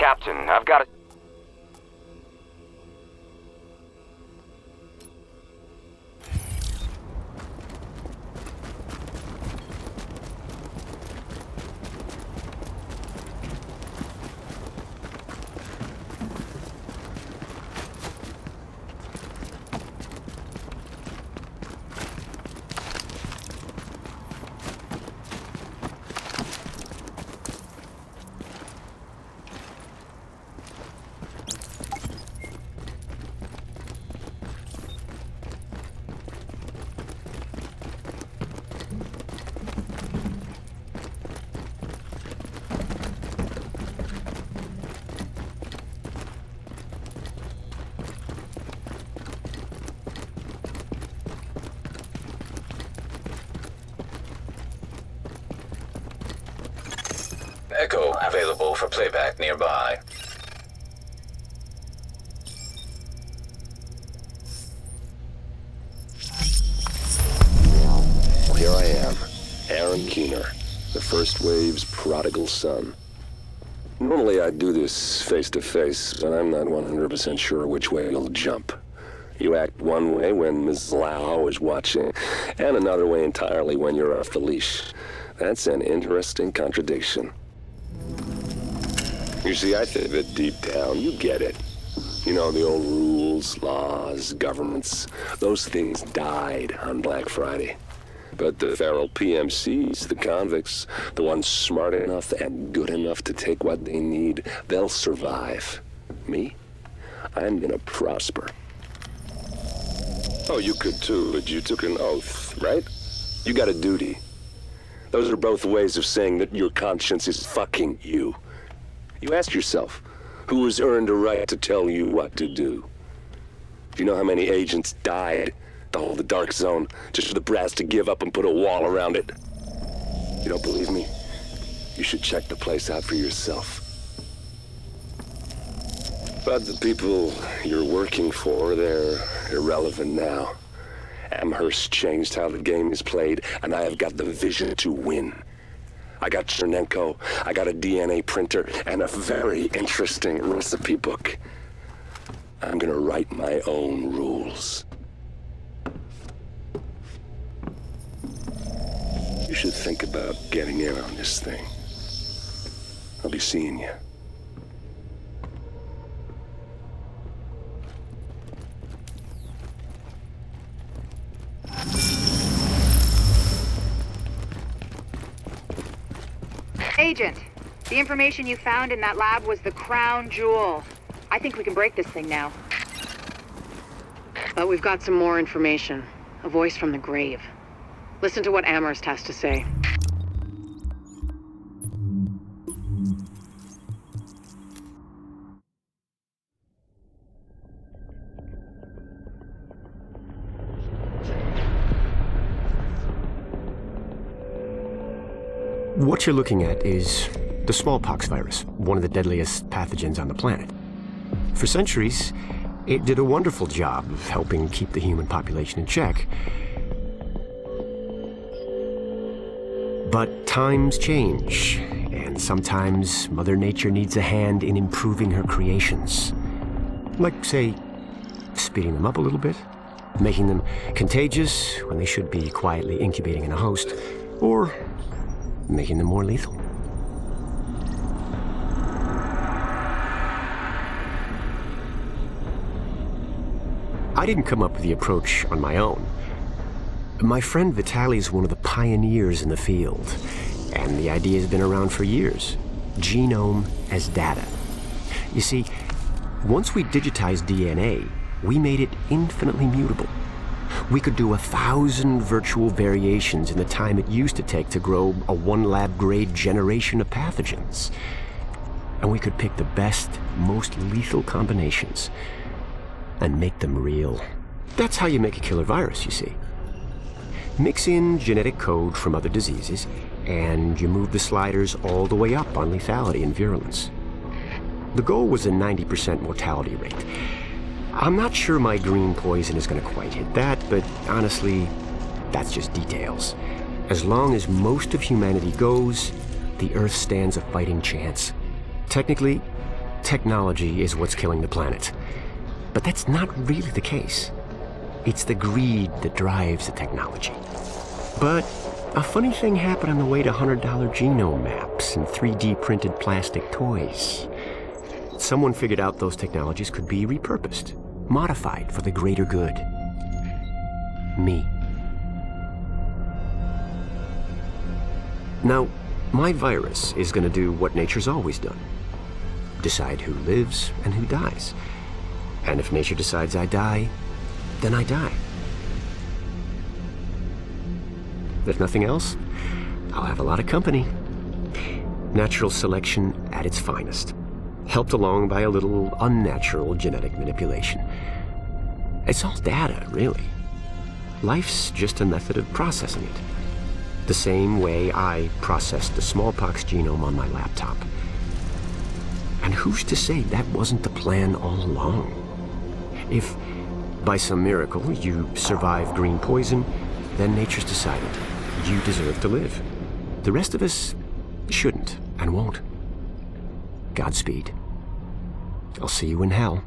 Captain, I've got a... Echo available for playback nearby. Well, here I am, Aaron Keener, the First Wave's prodigal son. Normally I'd do this face-to-face, but I'm not 100% sure which way you'll jump. You act one way when Ms. Lau is watching, and another way entirely when you're off the leash. That's an interesting contradiction. You see, I think that deep down, you get it. You know, the old rules, laws, governments, those things died on Black Friday. But the feral PMCs, the convicts, the ones smart enough and good enough to take what they need, they'll survive. Me? I'm gonna prosper. Oh, you could too, but you took an oath, right? You got a duty. Those are both ways of saying that your conscience is fucking you. You ask yourself, who has earned a right to tell you what to do? Do you know how many agents died to hold the Dark Zone just for the brass to give up and put a wall around it? You don't believe me? You should check the place out for yourself. But the people you're working for, they're irrelevant now. Amherst changed how the game is played, and I have got the vision to win. I got Chernenko, I got a DNA printer, and a very interesting recipe book. I'm gonna write my own rules. You should think about getting in on this thing. I'll be seeing you. Agent, the information you found in that lab was the crown jewel. I think we can break this thing now. But we've got some more information. A voice from the grave. Listen to what Amherst has to say. What you're looking at is the smallpox virus, one of the deadliest pathogens on the planet. For centuries, it did a wonderful job of helping keep the human population in check. But times change, and sometimes Mother Nature needs a hand in improving her creations. Like, say, speeding them up a little bit, making them contagious when they should be quietly incubating in a host, or making them more lethal. I didn't come up with the approach on my own. My friend Vitaly is one of the pioneers in the field, and the idea has been around for years. Genome as data. You see, once we digitized DNA, we made it infinitely mutable. We could do 1,000 virtual variations in the time it used to take to grow a one lab-grade generation of pathogens. And we could pick the best, most lethal combinations and make them real. That's how you make a killer virus, you see. Mix in genetic code from other diseases, and you move the sliders all the way up on lethality and virulence. The goal was a 90% mortality rate. I'm not sure my green poison is going to quite hit that, but honestly, that's just details. As long as most of humanity goes, the Earth stands a fighting chance. Technically, technology is what's killing the planet. But that's not really the case. It's the greed that drives the technology. But a funny thing happened on the way to $100 genome maps and 3D printed plastic toys. Someone figured out those technologies could be repurposed, modified for the greater good. Me. Now, my virus is going to do what nature's always done. Decide who lives and who dies. And if nature decides I die, then I die. If nothing else, I'll have a lot of company. Natural selection at its finest, helped along by a little unnatural genetic manipulation. It's all data, really. Life's just a method of processing it. The same way I processed the smallpox genome on my laptop. And who's to say that wasn't the plan all along? If, by some miracle, you survive green poison, then nature's decided you deserve to live. The rest of us shouldn't and won't. Godspeed. I'll see you in hell.